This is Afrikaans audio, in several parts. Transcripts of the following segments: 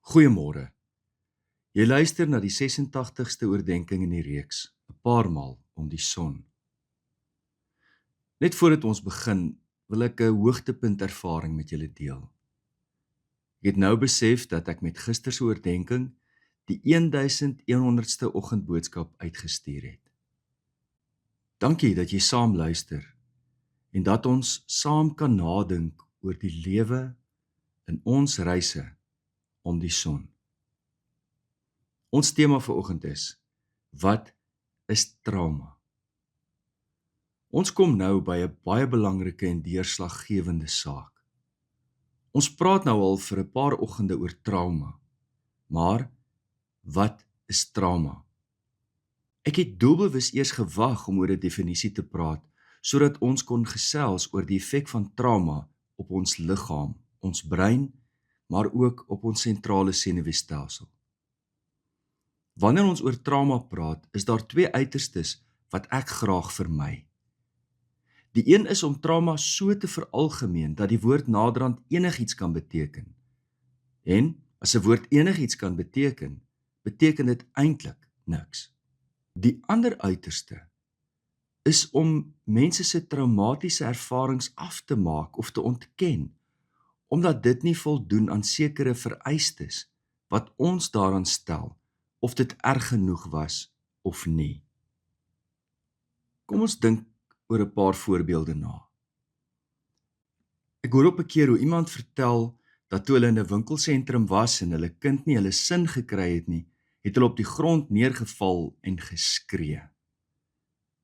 Goeiemôre. Jy luister na die 86ste oordeenking in die reeks, 'n paar maal om die son. Net voordat ons begin, wil ek 'n hoogtepunt ervaring met julle deel. Ek het nou besef dat ek met gister se oordeenking die 1100ste oggendboodskap uitgestuur het. Dankie dat jy saam luister en dat ons saam kan nadink oor die lewe in ons reise om die son. Ons tema vir oggend is: wat is trauma? Ons kom nou by 'n baie belangrike en deurslaggewende saak. Ons praat nou al vir 'n paar oggende oor trauma. Maar wat is trauma? Ek het doelbewus eers gewag om oor 'n definisie te praat sodat ons kon gesels oor die effek van trauma op ons liggaam, ons brein, maar ook op ons sentrale senuweestelsel. Wanneer ons oor trauma praat, is daar twee uiterstes wat ek graag vermy. Die een is om trauma so te veralgemeen dat die woord naderhand enigiets kan beteken. En as 'n woord enigiets kan beteken, beteken dit eintlik niks. Die ander uiterste is om mense se traumatiese ervarings af te maak of te ontken, omdat dit nie voldoen aan sekere vereistes wat ons daaraan stel, of dit erg genoeg was of nie. Kom ons dink oor 'n paar voorbeelde na. Ek hoor op 'n keer hoe iemand vertel dat toe hulle in 'n winkelsentrum was en hulle kind nie hulle sin gekry het nie, het hulle op die grond neergeval en geskree.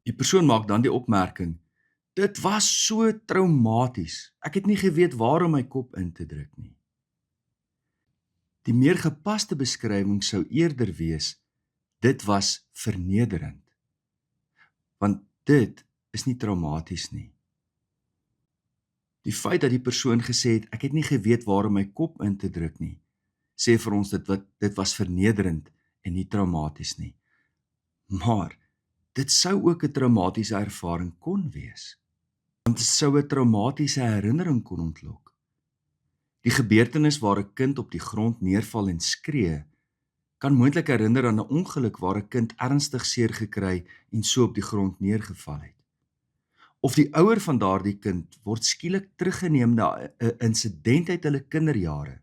Die persoon maak dan die opmerking: "Dit was so traumaties. Ek het nie geweet waar om my kop in te druk nie." Die meer gepaste beskrywing sou eerder wees: dit was vernederend. Want dit is nie traumaties nie. Die feit dat die persoon gesê het, "ek het nie geweet waar om my kop in te druk nie," sê vir ons dit was vernederend en nie traumaties nie. Maar dit sou ook 'n traumatiese ervaring kon wees. Want dit sou 'n traumatiese herinnering kon ontlok. Die gebeurtenis waar 'n kind op die grond neerval en skree, kan moontlik herinner aan 'n ongeluk waar 'n kind ernstig seer gekry en so op die grond neergeval het. Of die ouer van daardie kind word skielik teruggeneem na 'n insident uit hulle kinderjare,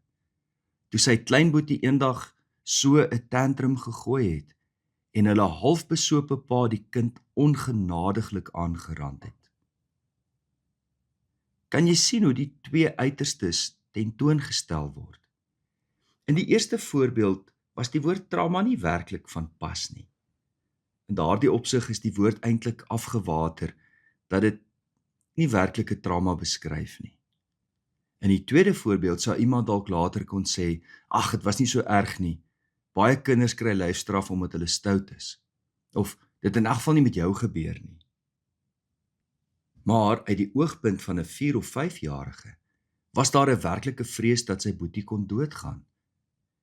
toe sy kleinboetie eendag so 'n tantrum gegooi het en hulle halfbesope pa die kind ongenadiglik aangerand het. Kan jy sien hoe die twee uiterstes tentoongestel word? In die eerste voorbeeld was die woord trauma nie werklik van pas nie. In daardie opsig is die woord eintlik afgewater, dat dit nie werklike trauma beskryf nie. In die tweede voorbeeld sou iemand dalk later kon sê: "Ag, dit was nie so erg nie. Baie kinders kry lyfstraf omdat hulle stout is." Of "dit het in elk geval nie met jou gebeur nie." Maar uit die oogpunt van 'n 4 of 5-jarige was daar 'n werklike vrees dat sy boetie kon doodgaan.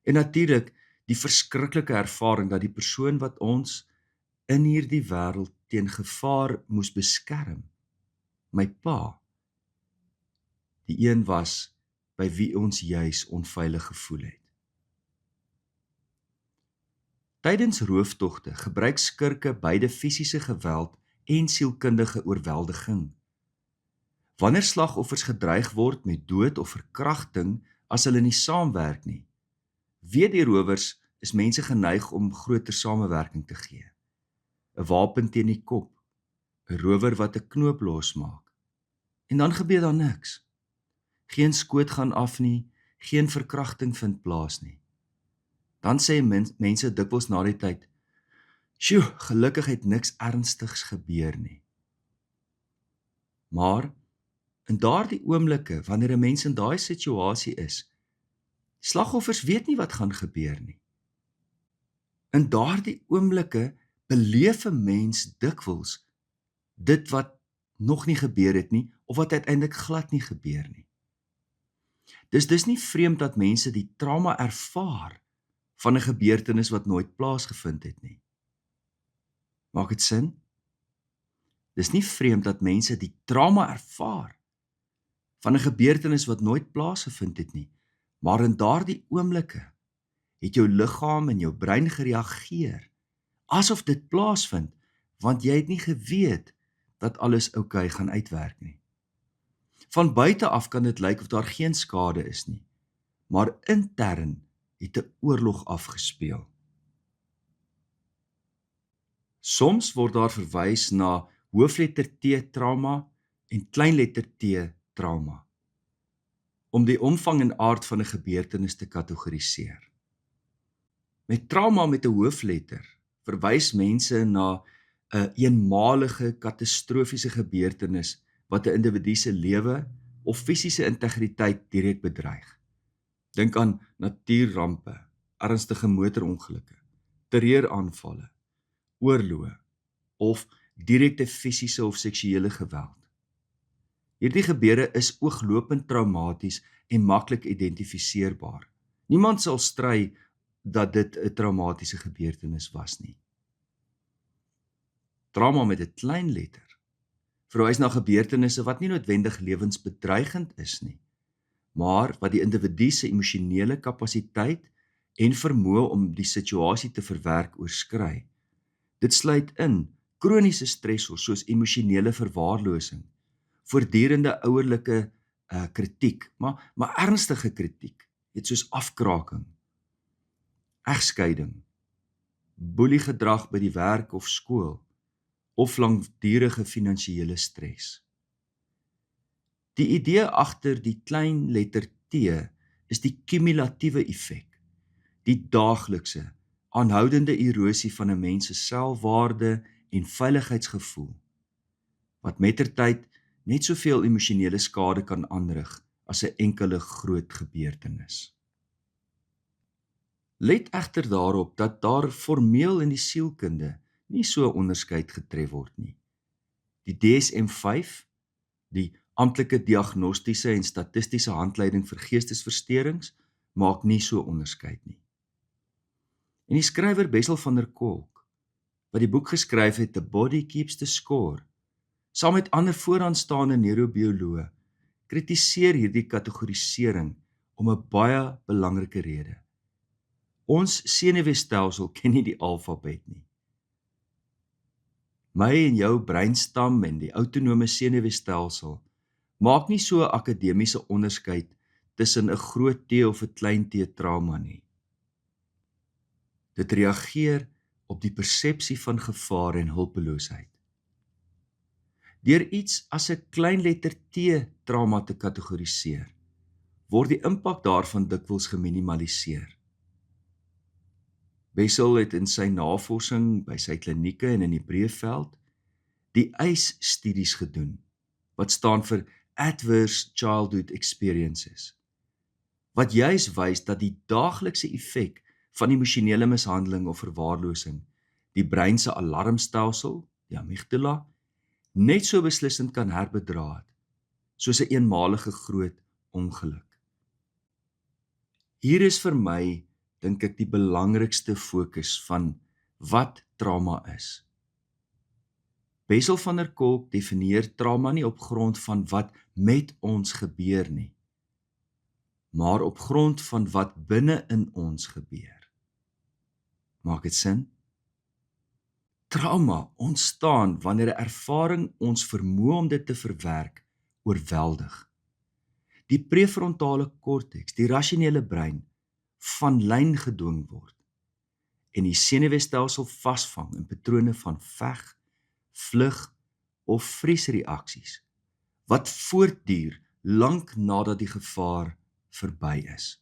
En natuurlik die verskriklike ervaring dat die persoon wat ons in hierdie wêreld teen gevaar moes beskerm, my pa, die een was by wie ons juis onveilig gevoel het. Tydens rooftogte gebruik skurke beide fisiese geweld en sielkundige oorweldiging. Wanneer slagoffers gedreig word met dood of verkragting as hulle nie saamwerk nie, weet die rowers is mense geneig om groter samewerking te gee. 'n Wapen teen die kop, 'n rower wat 'n knoop losmaak. En dan gebeur daar niks. Geen skoot gaan af nie, geen verkragting vind plaas nie. Dan sê mense dikwels na die tyd: "Sjoe, gelukkig het niks ernstigs gebeur nie." Maar in daardie oomblikke, wanneer 'n mens in daai situasie is, slagoffers weet nie wat gaan gebeur nie. In daardie oomblikke beleef 'n mens dikwels dit wat nog nie gebeur het nie, of wat uiteindelik glad nie gebeur nie. Dis nie vreemd dat mense die trauma ervaar van 'n gebeurtenis wat nooit plaasgevind het nie. Maak dit sin? Dis nie vreemd dat mense die trauma ervaar van 'n gebeurtenis wat nooit plaasgevind het nie, maar in daardie oomblikke het jou liggaam en jou brein gereageer, asof dit plaasvind, want jy het nie geweet dat alles oukei gaan uitwerk nie. Van buite af kan dit lyk of daar geen skade is nie, maar intern het 'n oorlog afgespeel. Soms word daar verwys na hoofletter T trauma en kleinletter T trauma, om die omvang en aard van 'n gebeurtenis te kategoriseer. Met trauma met 'n hoofletter verwys mense na 'n eenmalige katastrofiese gebeurtenis wat 'n individu se lewe of fisiese integriteit direk bedreig. Dink aan natuurrampe, ernstige motorongelukke, terreuraanvalle, oorloë of direkte fisiese of seksuele geweld. Hierdie gebeure is ooglopend traumaties en maklik identifiseerbaar. Niemand sal stry dat dit 'n traumatiese gebeurtenis was nie. Trauma met 'n klein letter verwys na gebeurtenisse wat nie noodwendig lewensbedreigend is nie, maar wat die individu se emosionele kapasiteit en vermoë om die situasie te verwerk oorskry. Dit sluit in kroniese stresors soos emosionele verwaarlosing, voortdurende ouerlike kritiek, maar ernstige kritiek, net soos afkraking, egskeiding, boeliegedrag by die werk of skool, of langdurige finansiële stres. Die idee agter die klein letter T is die kumulatiewe effek, die daaglikse, aanhoudende erosie van 'n mens se selfwaarde en veiligheidsgevoel, wat mettertyd net soveel emosionele skade kan aanrig as 'n enkele groot gebeurtenis. Let egter daarop dat daar formeel in die sielkunde nie so onderskeid getref word nie. Die DSM-5, die amptelike diagnostiese en statistiese handleiding vir geestesversteurings, maak nie so onderskeid nie. En die skrywer Bessel van der Kolk, wat die boek geskryf het The Body Keeps the Score, saam met ander vooraanstaande neurobioloë, kritiseer hierdie kategorisering om 'n baie belangrike rede. Ons senuweestelsel ken nie die alfabet nie. My en jou breinstam en die autonome senuweestelsel maak nie so 'n akademiese onderskeid tussen 'n groot T of 'n klein T trauma nie. Dit reageer op die persepsie van gevaar en hulpeloosheid. Deur iets as 'n klein letter T trauma te kategoriseer, word die impak daarvan dikwels geminimaliseer. Bessel het in sy navorsing by sy klinieke en in die Breëveld die ACE-studies gedoen, wat staan vir Adverse Childhood Experiences, wat juis wys dat die daaglikse effek van emosionele mishandeling of verwaarlosing die brein se alarmstelsel, die amygdala, net so beslissend kan herbedra het, soos 'n eenmalige groot ongeluk. Hier is vir my, dink ek, die belangrikste fokus van wat trauma is. Bessel van der Kolk definieer trauma nie op grond van wat met ons gebeur nie, maar op grond van wat binne in ons gebeur. Maak dit sin? Trauma ontstaan wanneer 'n ervaring ons vermoë om dit te verwerk oorweldig. Die prefrontale korteks, die rasionele brein, van lyn gedwing word en die senuweestelsel vasvang in patrone van veg, vlug of vriesreaksies wat voortduur lank nadat die gevaar verby is.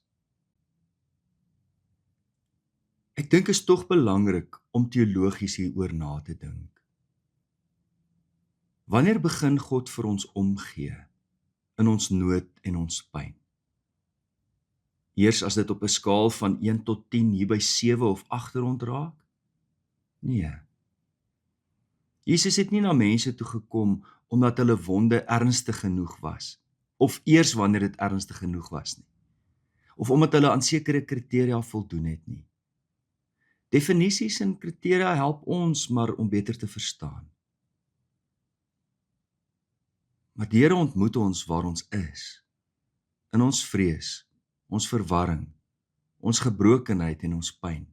Ek dink is tog belangrik om teologies hieroor na te dink. Wanneer begin God vir ons omgee in ons nood en ons pyn? Eers as dit op 'n skaal van 1 tot 10 hier by 7 of 8 rondraak? Nee. Jesus het nie na mense toe gekom omdat hulle wonde ernstig genoeg was, of eers wanneer dit ernstig genoeg was nie, of omdat hulle aan sekere kriteria voldoen het nie. Definisies en kriteria help ons maar om beter te verstaan. Maar die Here ontmoet ons waar ons is, in ons vrees, ons verwarring, ons gebrokenheid en ons pyn.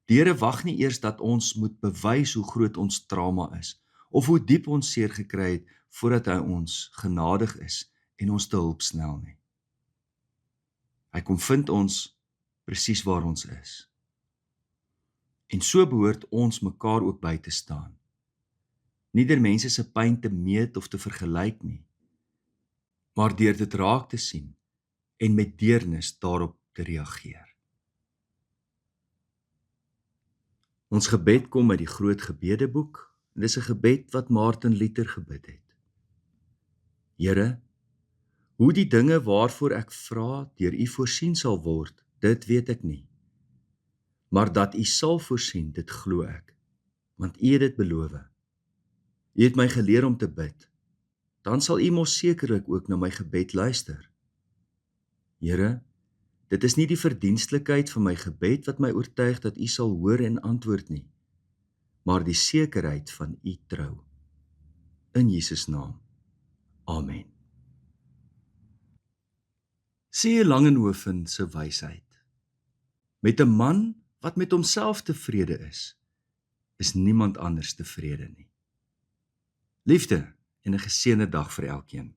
Die Here wag nie eers dat ons moet bewys hoe groot ons trauma is, of hoe diep ons seer gekry het, voordat hy ons genadig is en ons te hulp snel nie. Hy kom vind ons presies waar ons is. En so behoort ons mekaar ook by te staan. Nie deur mense se pyn te meet of te vergelyk nie, maar deur dit raak te sien en met deernis daarop te reageer. Ons gebed kom uit die Groot Gebedeboek. Dit is 'n gebed wat Martin Luther gebid het. Here, hoe die dinge waarvoor ek vra deur U voorsien sal word, dit weet ek nie. Maar dat U sal voorsien, dit glo ek, want U het dit beloof. U het my geleer om te bid. Dan sal U mos sekerlik ook na my gebed luister. Here, dit is nie die verdienstelikheid van my gebed wat my oortuig dat U sal hoor en antwoord nie, maar die sekerheid van U trou. In Jesus naam. Amen. Sê Langenhoven se wysheid. Met 'n man wat met homself tevrede is niemand anders tevrede nie. Liefde en 'n geseënde dag vir elkeen.